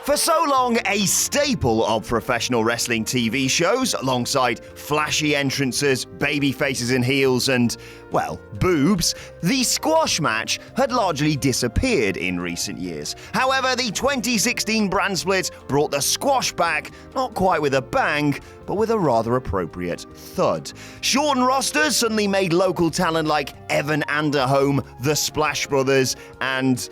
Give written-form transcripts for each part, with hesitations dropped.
For so long, a staple of professional wrestling TV shows, alongside flashy entrances, baby faces and heels, and, well, boobs, the squash match had largely disappeared in recent years. However, the 2016 brand split brought the squash back, not quite with a bang, but with a rather appropriate thud. Shortened rosters suddenly made local talent like Evan Anderholm, the Splash Brothers, and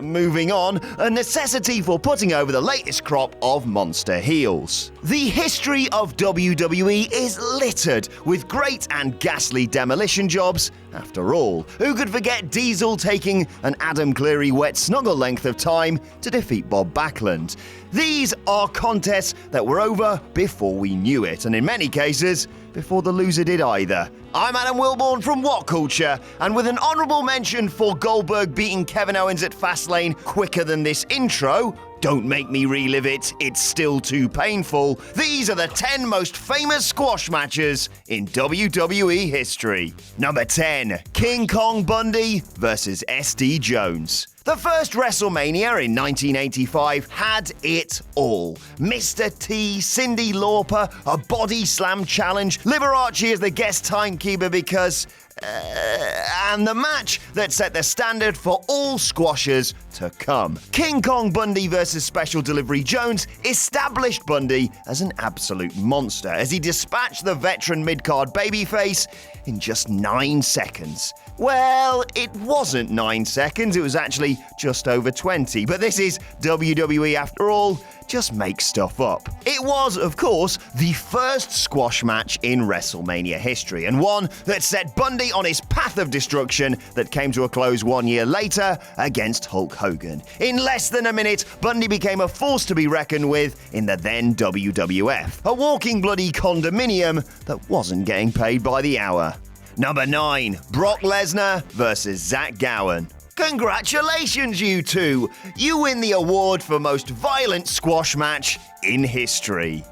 moving on, a necessity for putting over the latest crop of monster heels. The history of WWE is littered with great and ghastly demolition jobs. After all, who could forget Diesel taking an Adam Cleary wet snuggle length of time to defeat Bob Backlund? These are contests that were over before we knew it, and in many cases, before the loser did either. I'm Adam Wilborn from What Culture, and with an honourable mention for Goldberg beating Kevin Owens at Fastlane quicker than this intro, don't make me relive it, it's still too painful, these are the 10 most famous squash matches in WWE history. Number 10, King Kong Bundy vs. SD Jones. The first WrestleMania in 1985 had it all. Mr. T, Cyndi Lauper, a body slam challenge, Liberace as the guest timekeeper because... and the match that set the standard for all squashers to come. King Kong Bundy vs. Special Delivery Jones established Bundy as an absolute monster as he dispatched the veteran mid-card babyface in just 9 seconds. Well, it wasn't 9 seconds, it was actually just over 20, but this is WWE after all. Just make stuff up. It was, of course, the first squash match in WrestleMania history, and one that set Bundy on his path of destruction that came to a close 1 year later against Hulk Hogan. In less than a minute, Bundy became a force to be reckoned with in the then WWF, a walking bloody condominium that wasn't getting paid by the hour. Number 9, Brock Lesnar vs. Zach Gowen. Congratulations, you two! You win the award for most violent squash match in history.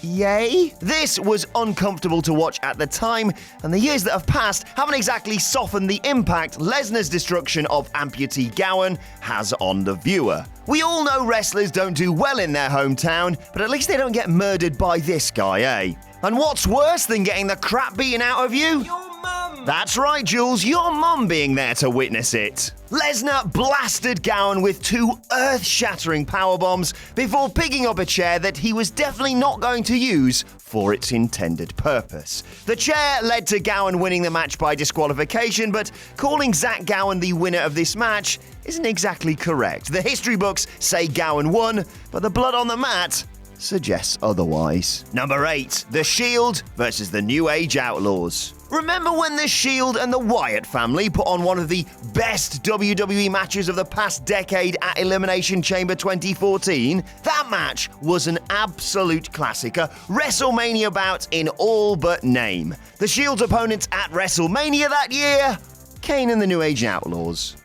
Yay? This was uncomfortable to watch at the time, and the years that have passed haven't exactly softened the impact Lesnar's destruction of amputee Gowen has on the viewer. We all know wrestlers don't do well in their hometown, but at least they don't get murdered by this guy, eh? And what's worse than getting the crap beaten out of you? That's right, Jules, your mum being there to witness it. Lesnar blasted Gowen with 2 earth-shattering powerbombs before picking up a chair that he was definitely not going to use for its intended purpose. The chair led to Gowen winning the match by disqualification, but calling Zach Gowen the winner of this match isn't exactly correct. The history books say Gowen won, but the blood on the mat suggests otherwise. Number 8, The Shield vs. the New Age Outlaws. Remember when The Shield and the Wyatt family put on one of the best WWE matches of the past decade at Elimination Chamber 2014? That match was an absolute classic, a WrestleMania bout in all but name. The Shield's opponents at WrestleMania that year? Kane and the New Age Outlaws.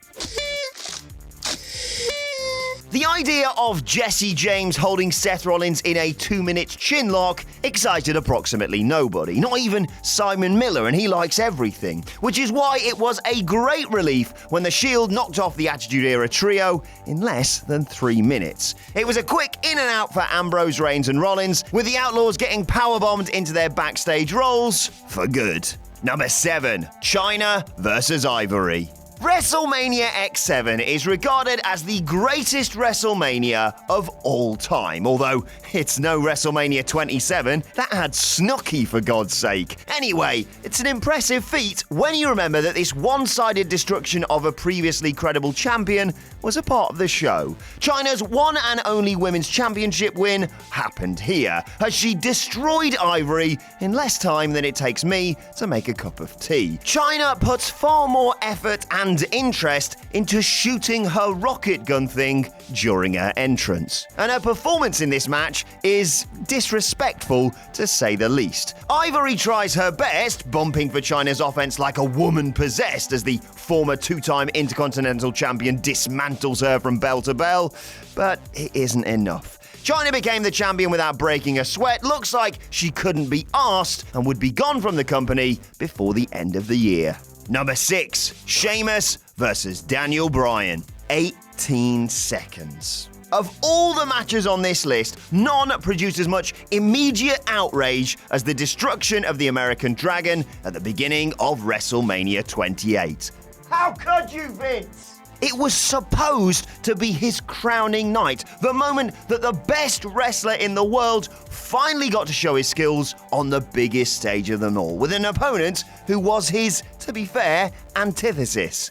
The idea of Jesse James holding Seth Rollins in a 2-minute chinlock excited approximately nobody, not even Simon Miller, and he likes everything, which is why it was a great relief when The Shield knocked off the Attitude Era trio in less than 3 minutes. It was a quick in and out for Ambrose, Reigns and Rollins, with the Outlaws getting powerbombed into their backstage roles for good. Number 7, Chyna vs. Ivory. WrestleMania X7 is regarded as the greatest WrestleMania of all time, although it's no WrestleMania 27, that had Snooki for God's sake. Anyway, it's an impressive feat when you remember that this one-sided destruction of a previously credible champion was a part of the show. Chyna's one and only women's championship win happened here, as she destroyed Ivory in less time than it takes me to make a cup of tea. Chyna puts far more effort and interest into shooting her rocket gun thing during her entrance. And her performance in this match is disrespectful, to say the least. Ivory tries her best, bumping for Chyna's offense like a woman possessed as the former 2-time Intercontinental Champion dismantles her from bell to bell, but it isn't enough. Chyna became the champion without breaking a sweat. Looks like she couldn't be arsed and would be gone from the company before the end of the year. Number 6, Sheamus vs. Daniel Bryan. 18 seconds. Of all the matches on this list, none produced as much immediate outrage as the destruction of the American Dragon at the beginning of WrestleMania 28. How could you, Vince? It was supposed to be his crowning night, the moment that the best wrestler in the world finally got to show his skills on the biggest stage of them all, with an opponent who was his, to be fair, antithesis.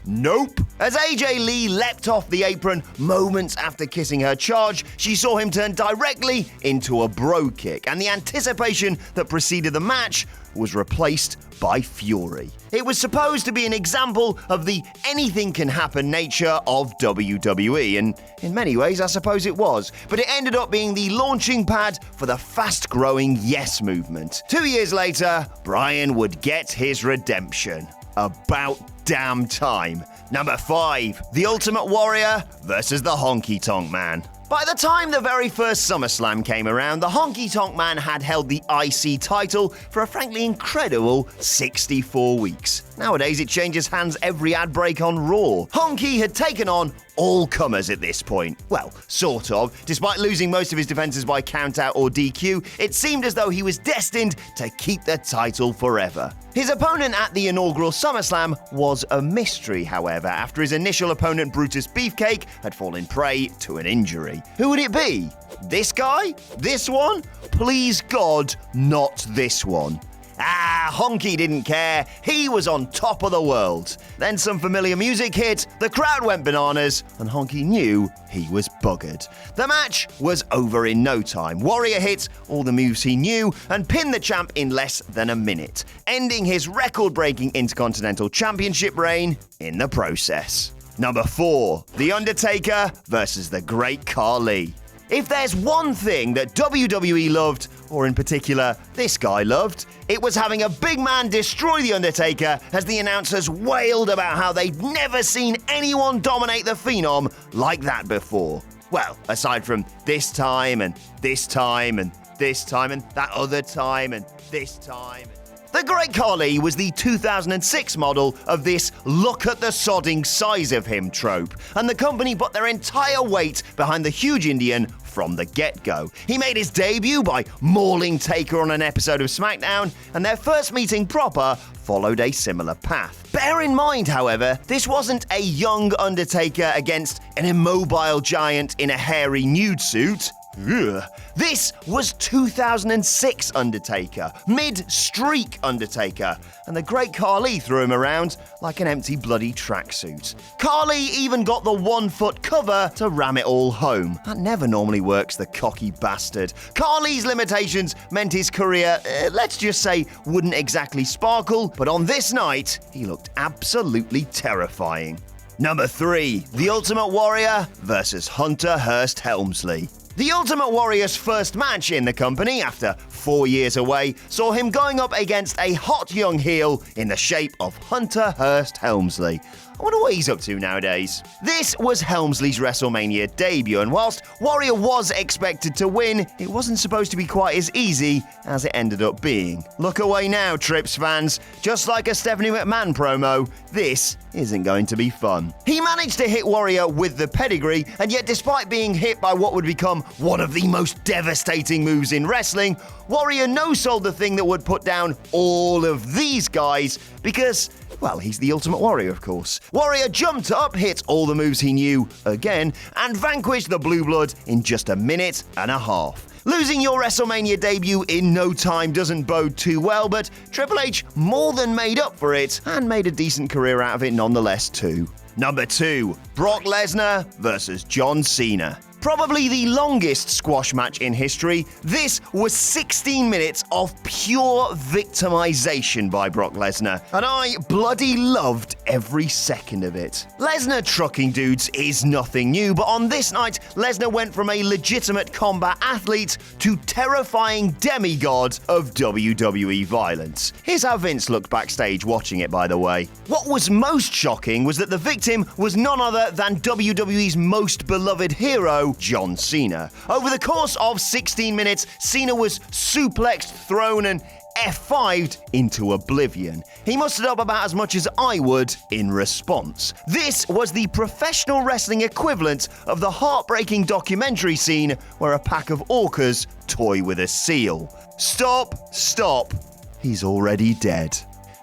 Nope. As AJ Lee leapt off the apron moments after kissing her charge, she saw him turn directly into a bro kick, and the anticipation that preceded the match was replaced by fury. It was supposed to be an example of the anything-can-happen nature of WWE, and in many ways, I suppose it was. But it ended up being the launching pad for the fast-growing Yes movement. 2 years later, Bryan would get his redemption. About damn time. Number 5, The Ultimate Warrior versus the Honky Tonk Man. By the time the very first SummerSlam came around, the Honky Tonk Man had held the IC title for a frankly incredible 64 weeks. Nowadays, it changes hands every ad break on Raw. Honky had taken on all comers at this point. Well, sort of. Despite losing most of his defenses by countout or DQ, it seemed as though he was destined to keep the title forever. His opponent at the inaugural SummerSlam was a mystery, however, after his initial opponent Brutus Beefcake had fallen prey to an injury. Who would it be? This guy? This one? Please God, not this one. Honky didn't care. He was on top of the world. Then some familiar music hit, the crowd went bananas, and Honky knew he was buggered. The match was over in no time. Warrior hit all the moves he knew and pinned the champ in less than a minute, ending his record-breaking Intercontinental Championship reign in the process. Number 4, The Undertaker versus the Great Khali. If there's one thing that WWE loved, or in particular this guy loved, it was having a big man destroy The Undertaker as the announcers wailed about how they'd never seen anyone dominate the Phenom like that before. Well, aside from this time and this time and this time and that other time and this time. The Great Khali was the 2006 model of this look at the sodding size of him trope, and the company put their entire weight behind the huge Indian from the get-go. He made his debut by mauling Taker on an episode of SmackDown, and their first meeting proper followed a similar path. Bear in mind, however, this wasn't a young Undertaker against an immobile giant in a hairy nude suit. Ugh. This was 2006 Undertaker, mid-streak Undertaker, and the Great Khali threw him around like an empty bloody tracksuit. Khali even got the 1-foot cover to ram it all home. That never normally works, the cocky bastard. Khali's limitations meant his career, let's just say, wouldn't exactly sparkle, but on this night, he looked absolutely terrifying. Number 3, The Ultimate Warrior versus Hunter Hearst Helmsley. The Ultimate Warrior's first match in the company, after 4 years away, saw him going up against a hot young heel in the shape of Hunter Hearst Helmsley. I wonder what he's up to nowadays. This was Helmsley's WrestleMania debut, and whilst Warrior was expected to win, it wasn't supposed to be quite as easy as it ended up being. Look away now, Trips fans. Just like a Stephanie McMahon promo, this isn't going to be fun. He managed to hit Warrior with the pedigree, and yet despite being hit by what would become one of the most devastating moves in wrestling, Warrior no-sold the thing that would put down all of these guys because, well, he's the Ultimate Warrior, of course. Warrior jumped up, hit all the moves he knew again, and vanquished the Blue Blood in just a minute and a half. Losing your WrestleMania debut in no time doesn't bode too well, but Triple H more than made up for it and made a decent career out of it nonetheless too. Number 2, Brock Lesnar versus John Cena. Probably the longest squash match in history, this was 16 minutes of pure victimization by Brock Lesnar, and I bloody loved every second of it. Lesnar trucking dudes is nothing new, but on this night, Lesnar went from a legitimate combat athlete to terrifying demigod of WWE violence. Here's how Vince looked backstage watching it, by the way. What was most shocking was that the victim was none other than WWE's most beloved hero, John Cena. Over the course of 16 minutes, Cena was suplexed, thrown, and F5'd into oblivion. He mustered up about as much as I would in response. This was the professional wrestling equivalent of the heartbreaking documentary scene where a pack of orcas toy with a seal. Stop, stop. He's already dead.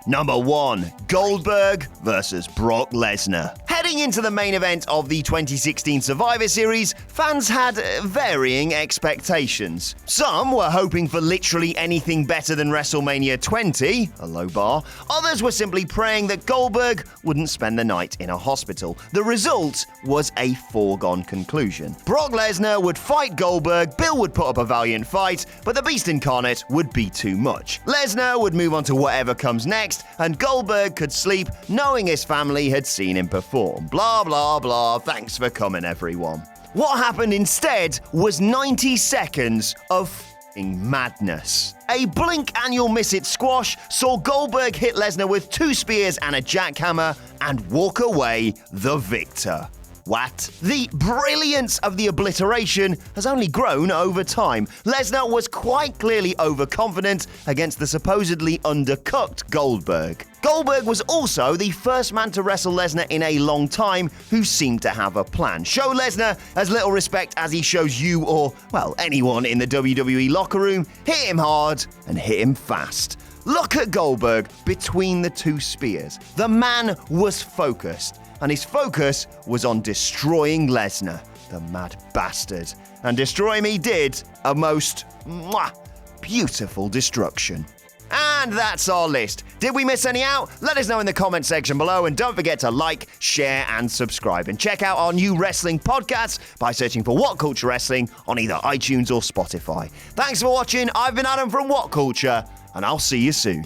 Number 1. Goldberg versus Brock Lesnar. Heading into the main event of the 2016 Survivor Series, fans had varying expectations. Some were hoping for literally anything better than WrestleMania 20, a low bar. Others were simply praying that Goldberg wouldn't spend the night in a hospital. The result was a foregone conclusion. Brock Lesnar would fight Goldberg, Bill would put up a valiant fight, but the Beast Incarnate would be too much. Lesnar would move on to whatever comes next, and Goldberg could sleep knowing his family had seen him perform. Blah, blah, blah. Thanks for coming, everyone. What happened instead was 90 seconds of madness. A blink and you'll miss it squash saw Goldberg hit Lesnar with 2 spears and a jackhammer and walk away the victor. What? The brilliance of the obliteration has only grown over time. Lesnar was quite clearly overconfident against the supposedly undercooked Goldberg. Goldberg was also the first man to wrestle Lesnar in a long time who seemed to have a plan. Show Lesnar as little respect as he shows you or, well, anyone in the WWE locker room. Hit him hard and hit him fast. Look at Goldberg between the 2 spears. The man was focused. And his focus was on destroying Lesnar, the mad bastard. And destroy him he did, a most beautiful destruction. And that's our list. Did we miss any out? Let us know in the comment section below, and don't forget to like, share, and subscribe. And check out our new wrestling podcast by searching for What Culture Wrestling on either iTunes or Spotify. Thanks for watching. I've been Adam from What Culture, and I'll see you soon.